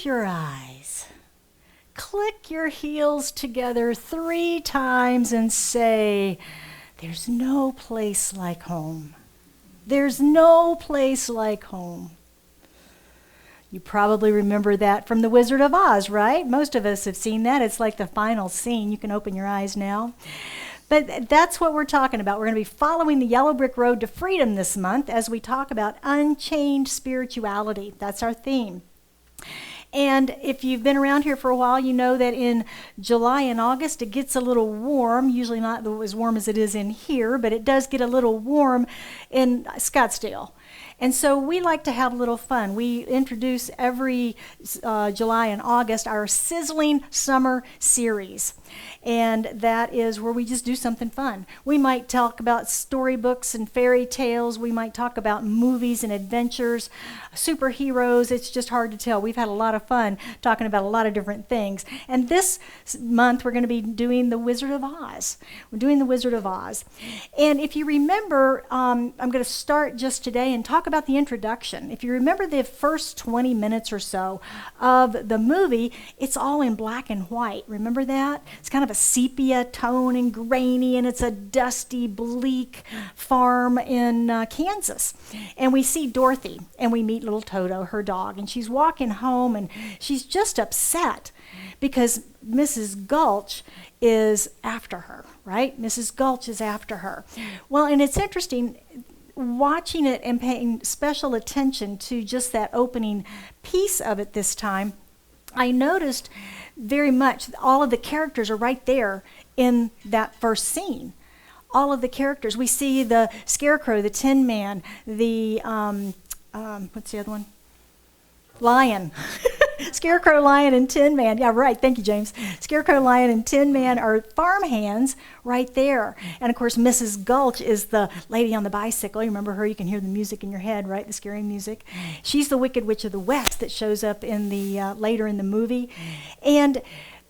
Close your eyes. Click your heels together 3 times and say, there's no place like home. There's no place like home. You probably remember that from The Wizard of Oz, right? Most of us have seen that. It's like the final scene. You can open your eyes now. But that's what we're talking about. We're going to be following the yellow brick road to freedom this month as we talk about unchained spirituality. That's our theme. And if you've been around here for a while, you know that in July and August it gets a little warm, usually not as warm as it is in here, but it does get a little warm in Scottsdale. And so we like to have a little fun. We introduce every July and August our Sizzling Summer Series. And that is where we just do something fun. We might talk about storybooks and fairy tales. We might talk about movies and adventures, superheroes. It's just hard to tell. We've had a lot of fun talking about a lot of different things. And this month we're going to be doing The Wizard of Oz. We're doing The Wizard of Oz. And if you remember, I'm going to start just today and talk about the introduction. If you remember the first 20 minutes or so of the movie, it's all in black and white. Remember that? It's kind of a sepia tone and grainy, and it's a dusty, bleak farm in Kansas. And we see Dorothy, and we meet little Toto, her dog, and she's walking home, and she's just upset because Mrs. Gulch is after her, right? Mrs. Gulch is after her. Well, and it's interesting watching it and paying special attention to just that opening piece of it this time. I noticed very much all of the characters are right there in that first scene. All of the characters. We see the Scarecrow, the Tin Man, the, what's the other one? Lion. Scarecrow, Lion, and Tin Man. Yeah, right. Thank you, James. Scarecrow, Lion, and Tin Man are farmhands right there. And, of course, Mrs. Gulch is the lady on the bicycle. You remember her? You can hear the music in your head, right? The scary music. She's the Wicked Witch of the West that shows up in the later in the movie. And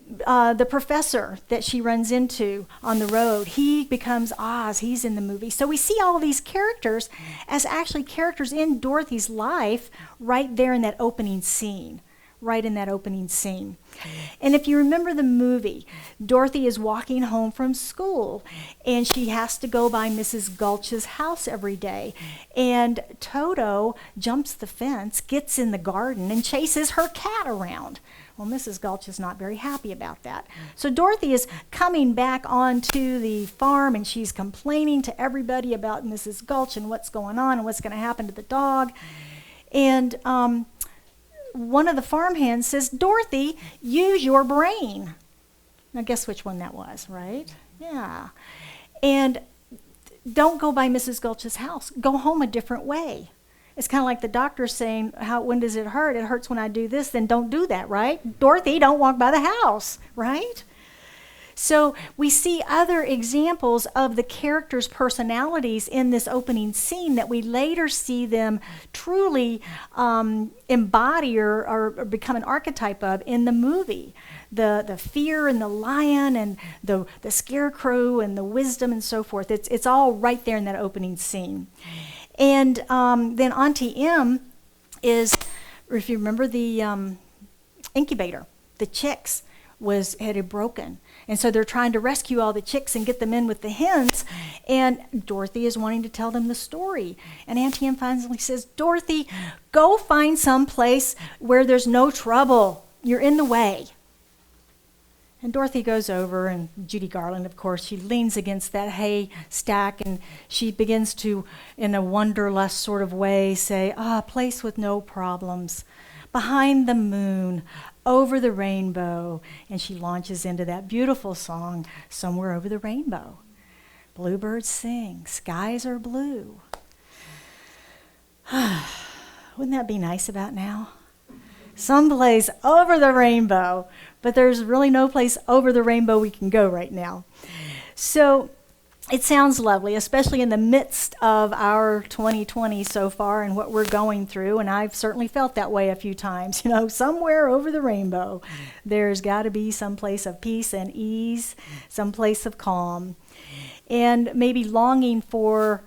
the professor that she runs into on the road, he becomes Oz. He's in the movie. So we see all of these characters as actually characters in Dorothy's life right there in that opening scene. Right in that opening scene. And if you remember the movie, Dorothy is walking home from school and she has to go by Mrs. Gulch's house every day. And Toto jumps the fence, gets in the garden, and chases her cat around. Well, Mrs. Gulch is not very happy about that. So Dorothy is coming back onto the farm and she's complaining to everybody about Mrs. Gulch and what's going on and what's going to happen to the dog. And one of the farmhands says, Dorothy, use your brain. Now guess which one that was, right? Yeah. And don't go by Mrs. Gulch's house. Go home a different way. It's kind of like the doctor saying, when does it hurt? It hurts when I do this, then don't do that, right? Dorothy, don't walk by the house, right? So we see other examples of the characters' personalities in this opening scene that we later see them truly embody or become an archetype of in the movie. The fear and the lion and the scarecrow and the wisdom and so forth. It's all right there in that opening scene. And then Auntie M is, if you remember the incubator, the chicks had broken. And so they're trying to rescue all the chicks and get them in with the hens. And Dorothy is wanting to tell them the story. And Auntie M finally says, Dorothy, go find some place where there's no trouble. You're in the way. And Dorothy goes over, and Judy Garland, of course, she leans against that hay stack, and she begins to, in a wanderlust sort of way, say, a place with no problems, behind the moon, over the rainbow. And she launches into that beautiful song, Somewhere Over the Rainbow. Bluebirds sing, skies are blue. Wouldn't that be nice about now? Someplace over the rainbow, but there's really no place over the rainbow we can go right now. So it sounds lovely, especially in the midst of our 2020 so far and what we're going through, and I've certainly felt that way a few times. Somewhere over the rainbow, there's got to be some place of peace and ease, some place of calm, and maybe longing for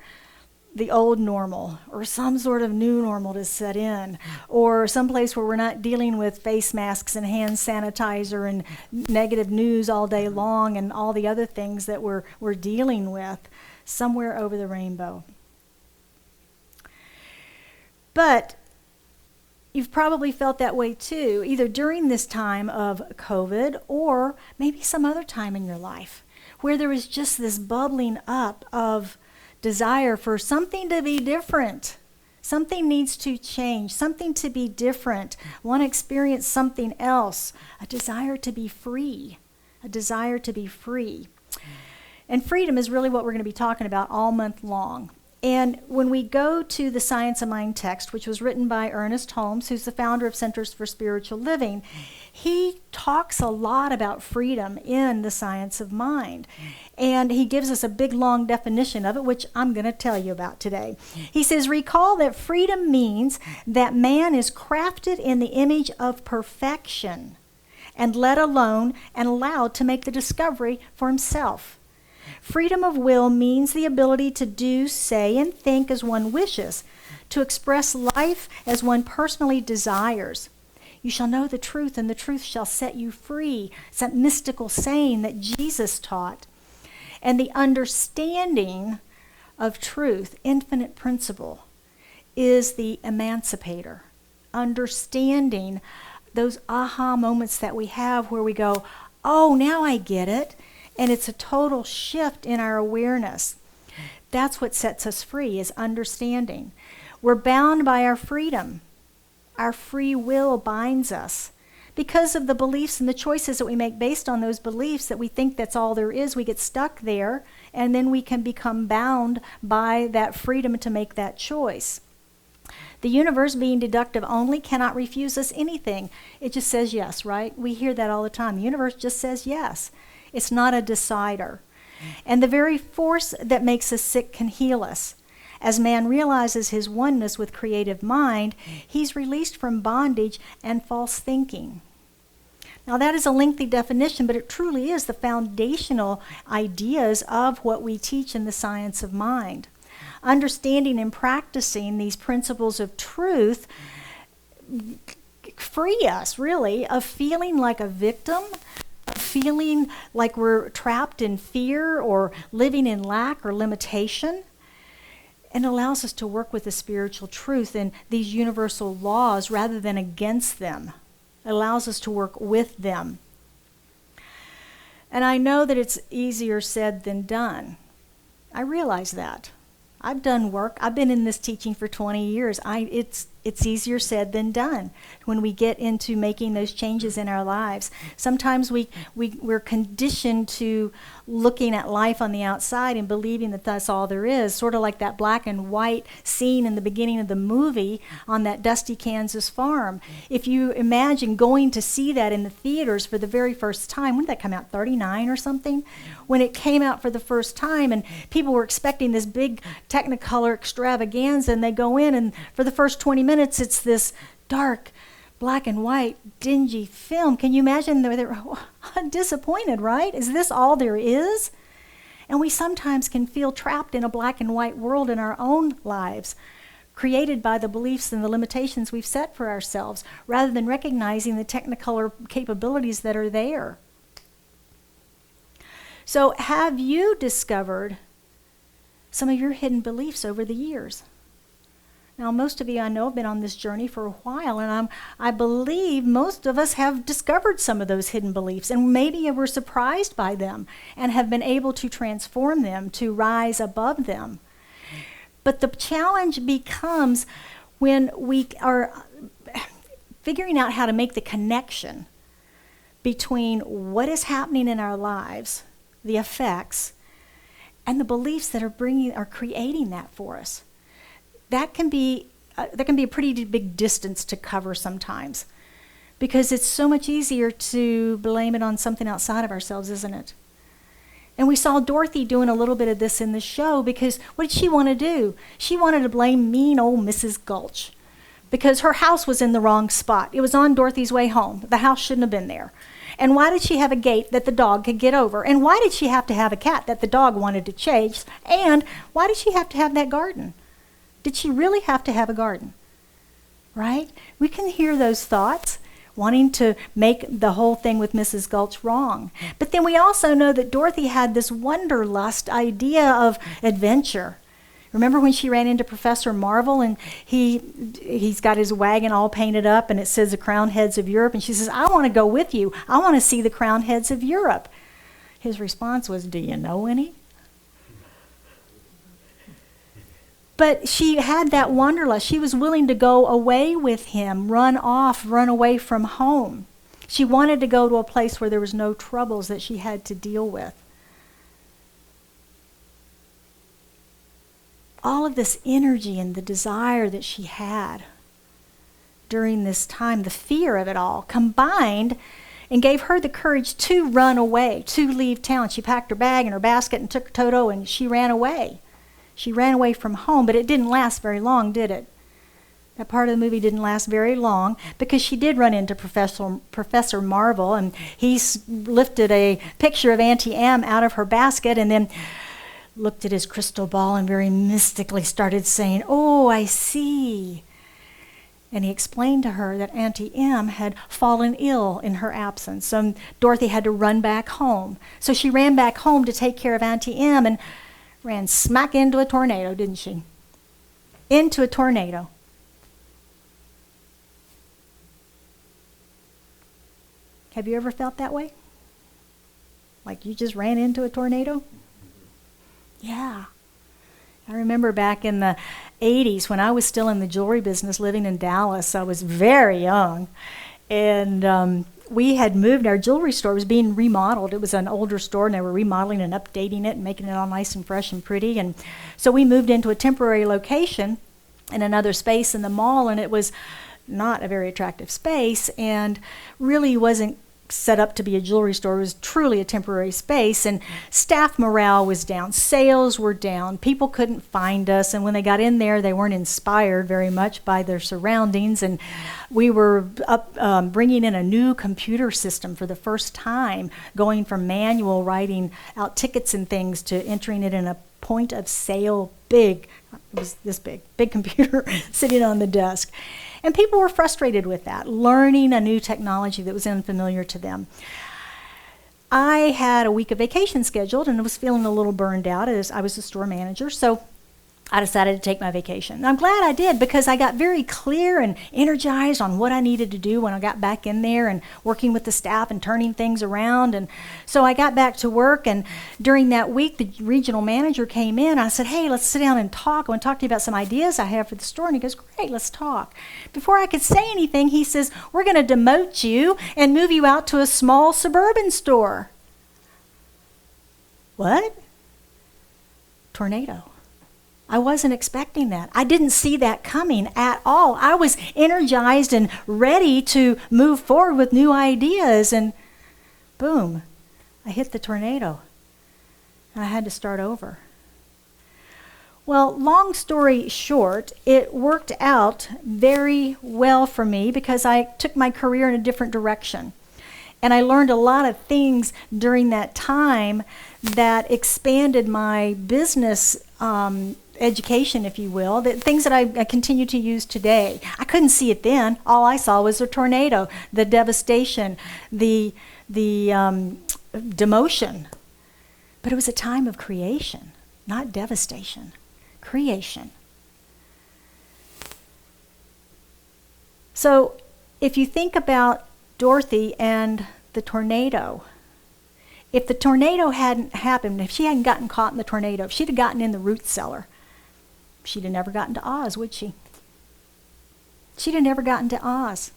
the old normal or some sort of new normal to set in, or some place where we're not dealing with face masks and hand sanitizer and negative news all day long and all the other things that we're dealing with, somewhere over the rainbow. But you've probably felt that way too, either during this time of COVID or maybe some other time in your life, where there was just this bubbling up of desire for something to be different. Something needs to change, something to be different. Want to experience something else. A desire to be free. A desire to be free. And freedom is really what we're going to be talking about all month long. And when we go to the Science of Mind text, which was written by Ernest Holmes, who's the founder of Centers for Spiritual Living, he talks a lot about freedom in the Science of Mind. And he gives us a big, long definition of it, which I'm going to tell you about today. He says, recall that freedom means that man is crafted in the image of perfection and let alone and allowed to make the discovery for himself. Freedom of will means the ability to do, say, and think as one wishes, to express life as one personally desires. You shall know the truth, and the truth shall set you free. It's that mystical saying that Jesus taught. And the understanding of truth, infinite principle, is the emancipator. Understanding those aha moments that we have where we go, oh, now I get it. And it's a total shift in our awareness. That's what sets us free, is understanding. We're bound by our freedom. Our free will binds us. Because of the beliefs and the choices that we make based on those beliefs, that we think that's all there is, we get stuck there, and then we can become bound by that freedom to make that choice. The universe, being deductive only, cannot refuse us anything. It just says yes, right? We hear that all the time. The universe just says yes. It's not a decider. And the very force that makes us sick can heal us. As man realizes his oneness with creative mind, he's released from bondage and false thinking. Now that is a lengthy definition, but it truly is the foundational ideas of what we teach in the Science of Mind. Understanding and practicing these principles of truth free us, really, of feeling like a victim, feeling like we're trapped in fear or living in lack or limitation, and allows us to work with the spiritual truth and these universal laws rather than against them. It allows us to work with them. And I know that it's easier said than done. I realize that. I've done work. I've been in this teaching for 20 years. It's easier said than done when we get into making those changes in our lives. Sometimes we're conditioned to looking at life on the outside and believing that that's all there is, sort of like that black and white scene in the beginning of the movie on that dusty Kansas farm. If you imagine going to see that in the theaters for the very first time, when did that come out, 39 or something? When it came out for the first time and people were expecting this big Technicolor extravaganza, and they go in and for the first 20 minutes it's this dark, black and white, dingy film. Can you imagine? They're disappointed, right? Is this all there is? And we sometimes can feel trapped in a black and white world in our own lives, created by the beliefs and the limitations we've set for ourselves, rather than recognizing the Technicolor capabilities that are there. So have you discovered some of your hidden beliefs over the years? Now, most of you I know have been on this journey for a while, and I believe most of us have discovered some of those hidden beliefs, and maybe we're surprised by them and have been able to transform them, to rise above them. But the challenge becomes when we are figuring out how to make the connection between what is happening in our lives, the effects, and the beliefs that are creating that for us. That can be a pretty big distance to cover sometimes, because it's so much easier to blame it on something outside of ourselves, isn't it? And we saw Dorothy doing a little bit of this in the show, because what did she want to do? She wanted to blame mean old Mrs. Gulch because her house was in the wrong spot. It was on Dorothy's way home. The house shouldn't have been there. And why did she have a gate that the dog could get over? And why did she have to have a cat that the dog wanted to chase? And why did she have to have that garden? Did she really have to have a garden? Right? We can hear those thoughts, wanting to make the whole thing with Mrs. Gulch wrong. But then we also know that Dorothy had this wanderlust idea of adventure. Remember when she ran into Professor Marvel and he's got his wagon all painted up and it says the crowned heads of Europe, and she says, I want to go with you. I want to see the crowned heads of Europe. His response was, do you know any? But she had that wanderlust. She was willing to go away with him, run away from home. She wanted to go to a place where there was no troubles that she had to deal with. All of this energy and the desire that she had during this time, the fear of it all, combined and gave her the courage to run away, to leave town. She packed her bag and her basket and took her Toto and she ran away. She ran away from home, but it didn't last very long, did it? That part of the movie didn't last very long because she did run into Professor Marvel, and he lifted a picture of Auntie Em out of her basket and then looked at his crystal ball and very mystically started saying, oh, I see. And he explained to her that Auntie Em had fallen ill in her absence. So Dorothy had to run back home. So she ran back home to take care of Auntie Em and ran smack into a tornado, didn't she? Into a tornado. Have you ever felt that way? Like you just ran into a tornado? Yeah. I remember back in the 80s when I was still in the jewelry business living in Dallas. I was very young. And we had moved. Our jewelry store was being remodeled. It was an older store, and they were remodeling and updating it and making it all nice and fresh and pretty. And so we moved into a temporary location in another space in the mall, and it was not a very attractive space and really wasn't set up to be a jewelry store. It was truly a temporary space, and staff morale was down. Sales were down. People couldn't find us, and when they got in there, they weren't inspired very much by their surroundings, and we were bringing in a new computer system for the first time, going from manual writing out tickets and things to entering it in a point of sale it was this big computer sitting on the desk. And people were frustrated with that, learning a new technology that was unfamiliar to them. I had a week of vacation scheduled and was feeling a little burned out as I was the store manager, so I decided to take my vacation. And I'm glad I did because I got very clear and energized on what I needed to do when I got back in there and working with the staff and turning things around. And so I got back to work, and during that week, the regional manager came in. I said, hey, let's sit down and talk. I want to talk to you about some ideas I have for the store. And he goes, great, let's talk. Before I could say anything, he says, we're going to demote you and move you out to a small suburban store. What? Tornado. I wasn't expecting that. I didn't see that coming at all. I was energized and ready to move forward with new ideas, and boom, I hit the tornado, and I had to start over. Well, long story short, it worked out very well for me because I took my career in a different direction. And I learned a lot of things during that time that expanded my business education, if you will, things that I continue to use today. I couldn't see it then. All I saw was the tornado, the devastation, the demotion. But it was a time of creation, not devastation. Creation. So if you think about Dorothy and the tornado, if the tornado hadn't happened, if she hadn't gotten caught in the tornado, if she'd have gotten in the root cellar, she'd have never gotten to Oz, would she? She'd have never gotten to Oz.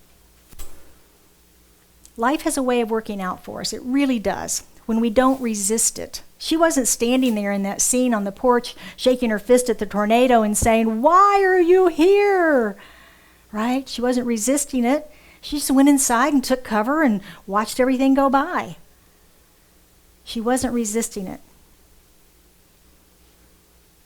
Life has a way of working out for us. It really does, when we don't resist it. She wasn't standing there in that scene on the porch, shaking her fist at the tornado and saying, why are you here? Right? She wasn't resisting it. She just went inside and took cover and watched everything go by. She wasn't resisting it.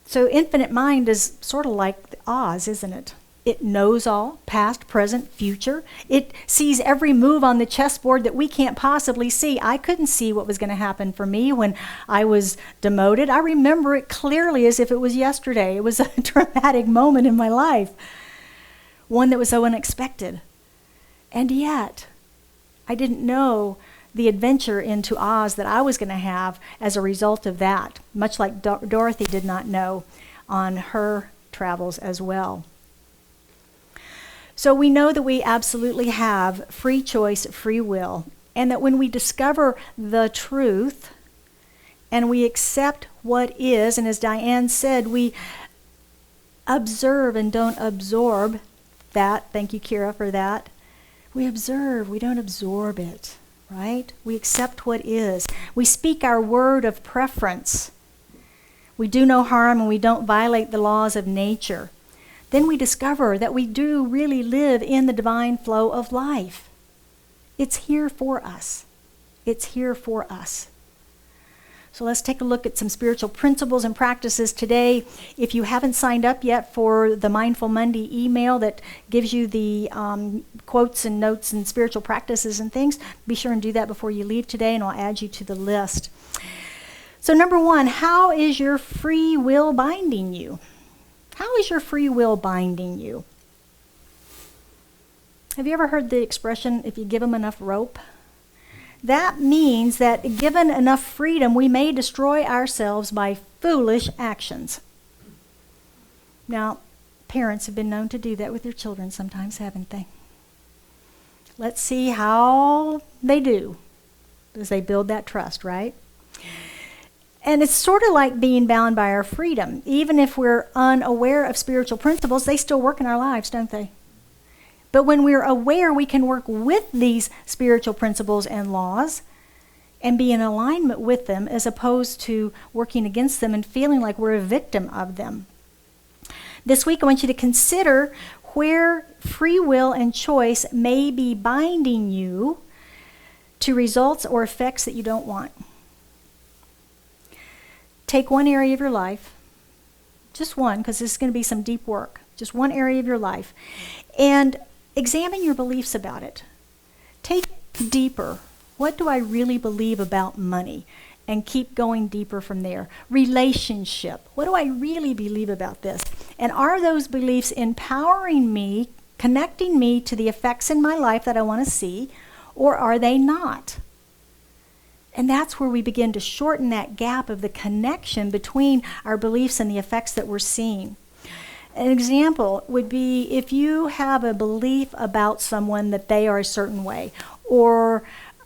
So infinite mind is sort of like Oz, isn't it? It knows all, past, present, future. It sees every move on the chessboard that we can't possibly see. I couldn't see what was going to happen for me when I was demoted. I remember it clearly as if it was yesterday. It was a dramatic moment in my life, one that was so unexpected. And yet, I didn't know the adventure into Oz that I was going to have as a result of that, much like Dorothy did not know on her travels as well. So we know that we absolutely have free choice, free will, and that when we discover the truth and we accept what is, and as Diane said, we observe and don't absorb that. Thank you, Kira, for that. We observe, we don't absorb it, right? We accept what is. We speak our word of preference. We do no harm and we don't violate the laws of nature. Then we discover that we do really live in the divine flow of life. It's here for us. It's here for us. So let's take a look at some spiritual principles and practices today. If you haven't signed up yet for the Mindful Monday email that gives you the quotes and notes and spiritual practices and things, be sure and do that before you leave today, and I'll add you to the list. So number one, how is your free will binding you? How is your free will binding you? Have you ever heard the expression, if you give them enough rope? That means that given enough freedom, we may destroy ourselves by foolish actions. Now, parents have been known to do that with their children sometimes, haven't they? Let's see how they do as they build that trust, right? And it's sort of like being bound by our freedom. Even if we're unaware of spiritual principles, they still work in our lives, don't they? But when we're aware, we can work with these spiritual principles and laws and be in alignment with them as opposed to working against them and feeling like we're a victim of them. This week, I want you to consider where free will and choice may be binding you to results or effects that you don't want. Take one area of your life, just one, because this is going to be some deep work, just one area of your life, and examine your beliefs about it. Take it deeper. What do I really believe about money? And keep going deeper from there. Relationship. What do I really believe about this? And are those beliefs empowering me, connecting me to the effects in my life that I want to see, or are they not? And that's where we begin to shorten that gap of the connection between our beliefs and the effects that we're seeing. An example would be if you have a belief about someone that they are a certain way, or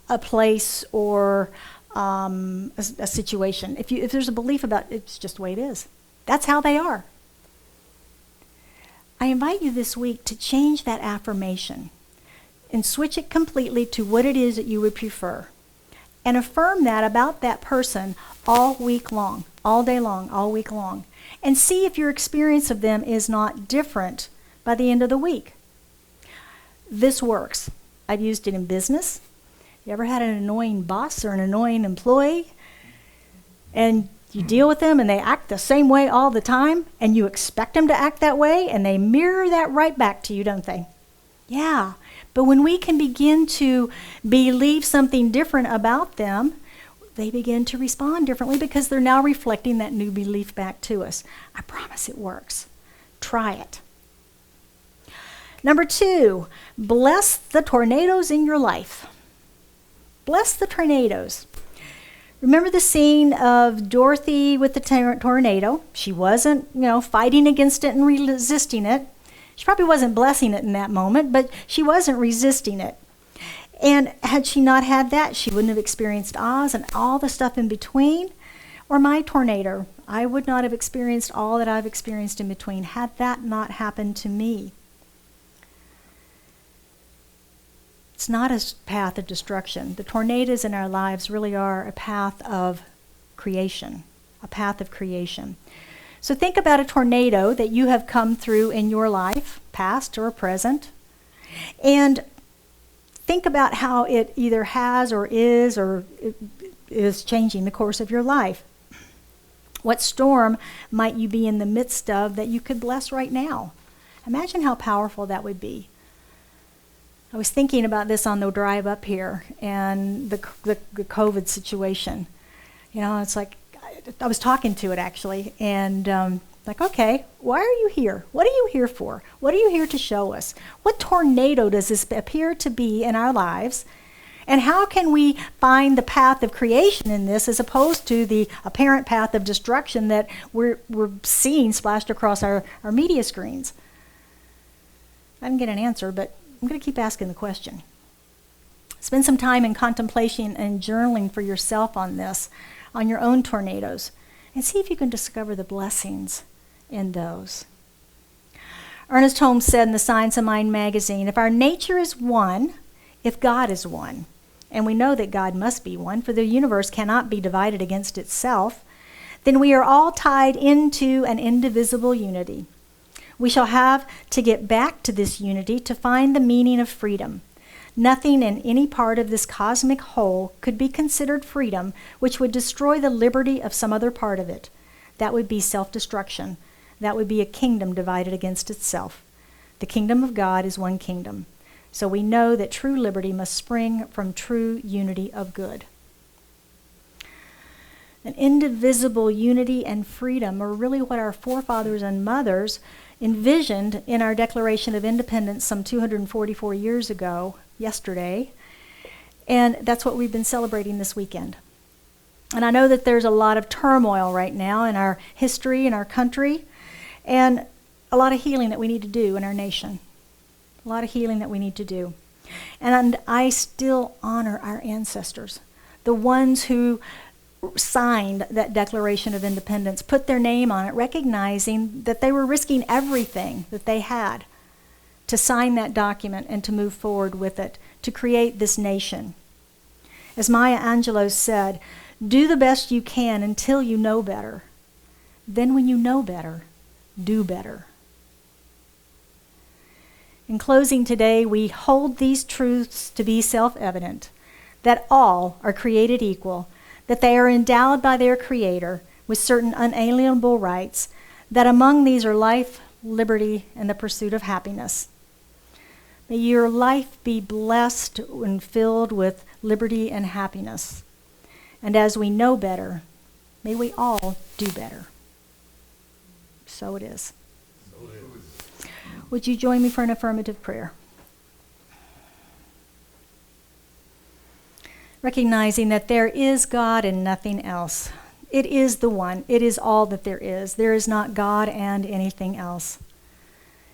a place, or a situation. If there's a belief about it's just the way it is. That's how they are. I invite you this week to change that affirmation and switch it completely to what it is that you would prefer. And affirm that about that person all week long, all day long, all week long. And see if your experience of them is not different by the end of the week. This works. I've used it in business. You ever had an annoying boss or an annoying employee? And you deal with them and they act the same way all the time, and you expect them to act that way, and they mirror that right back to you, don't they? Yeah. But when we can begin to believe something different about them, they begin to respond differently because they're now reflecting that new belief back to us. I promise it works. Try it. Number 2, bless the tornadoes in your life. Bless the tornadoes. Remember the scene of Dorothy with the tornado? She wasn't, fighting against it and resisting it. She probably wasn't blessing it in that moment, but she wasn't resisting it. And had she not had that, she wouldn't have experienced Oz and all the stuff in between. Or my tornado. I would not have experienced all that I've experienced in between had that not happened to me. It's not a path of destruction. The tornadoes in our lives really are a path of creation, a path of creation. So think about a tornado that you have come through in your life, past or present, and think about how it either has or is changing the course of your life. What storm might you be in the midst of that you could bless right now? Imagine how powerful that would be. I was thinking about this on the drive up here and the COVID situation. You know, it's like, I was talking to it actually, and like, okay, why are you here? What are you here for? What are you here to show us? What tornado does this appear to be in our lives? And how can we find the path of creation in this as opposed to the apparent path of destruction that we're seeing splashed across our media screens? I didn't get an answer, but I'm going to keep asking the question. Spend some time in contemplation and journaling for yourself on this, on your own tornadoes, and see if you can discover the blessings in those. Ernest Holmes said in the Science of Mind magazine, if our nature is one, if God is one, and we know that God must be one, for the universe cannot be divided against itself, then we are all tied into an indivisible unity. We shall have to get back to this unity to find the meaning of freedom. Nothing in any part of this cosmic whole could be considered freedom which would destroy the liberty of some other part of it. That would be self-destruction. That would be a kingdom divided against itself. The kingdom of God is one kingdom. So we know that true liberty must spring from true unity of good. An indivisible unity and freedom are really what our forefathers and mothers envisioned in our Declaration of Independence some 244 years ago, yesterday, and that's what we've been celebrating this weekend. And I know that there's a lot of turmoil right now in our history, in our country, and a lot of healing that we need to do in our nation. A lot of healing that we need to do. And I still honor our ancestors, the ones who signed that Declaration of Independence, put their name on it, recognizing that they were risking everything that they had to sign that document and to move forward with it, to create this nation. As Maya Angelou said, do the best you can until you know better. Then when you know better, do better. In closing today, we hold these truths to be self-evident, that all are created equal, that they are endowed by their Creator with certain unalienable rights, that among these are life, liberty, and the pursuit of happiness. May your life be blessed and filled with liberty and happiness. And as we know better, may we all do better. So it is. Would you join me for an affirmative prayer? Recognizing that there is God and nothing else. It is the one. It is all that there is. There is not God and anything else.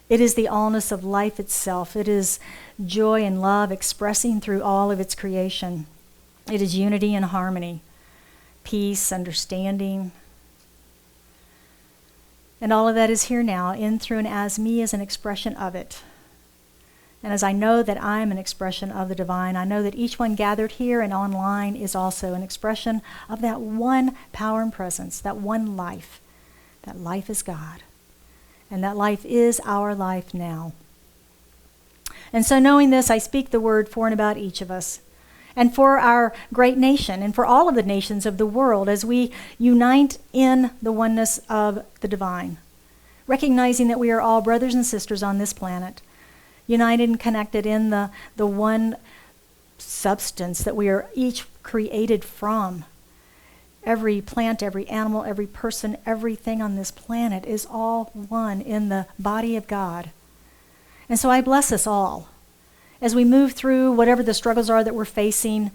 It is the allness of life itself. It is joy and love expressing through all of its creation. It is unity and harmony, peace, understanding. And all of that is here now, in, through, and as me as an expression of it. And as I know that I'm an expression of the divine, I know that each one gathered here and online is also an expression of that one power and presence, that one life. That life is God. And that life is our life now. And so knowing this, I speak the word for and about each of us, and for our great nation, and for all of the nations of the world as we unite in the oneness of the divine, recognizing that we are all brothers and sisters on this planet, united and connected in the one substance that we are each created from. Every plant, every animal, every person, everything on this planet is all one in the body of God. And so I bless us all as we move through whatever the struggles are that we're facing,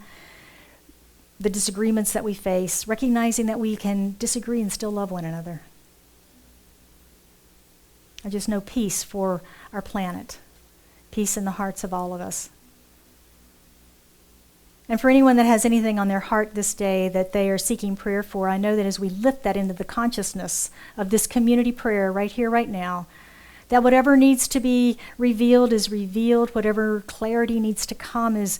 the disagreements that we face, recognizing that we can disagree and still love one another. I just know peace for our planet, peace in the hearts of all of us. And for anyone that has anything on their heart this day that they are seeking prayer for, I know that as we lift that into the consciousness of this community prayer right here, right now, that whatever needs to be revealed is revealed, whatever clarity needs to come is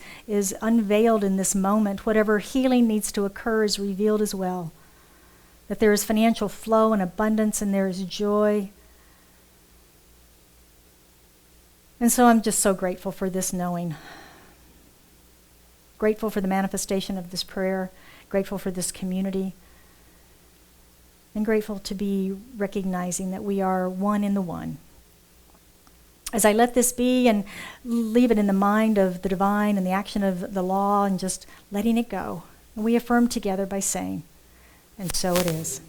unveiled in this moment, whatever healing needs to occur is revealed as well. That there is financial flow and abundance and there is joy. And so I'm just so grateful for this knowing. Grateful for the manifestation of this prayer, grateful for this community, and grateful to be recognizing that we are one in the one. as I let this be and leave it in the mind of the divine and the action of the law and just letting it go, we affirm together by saying, and so it is.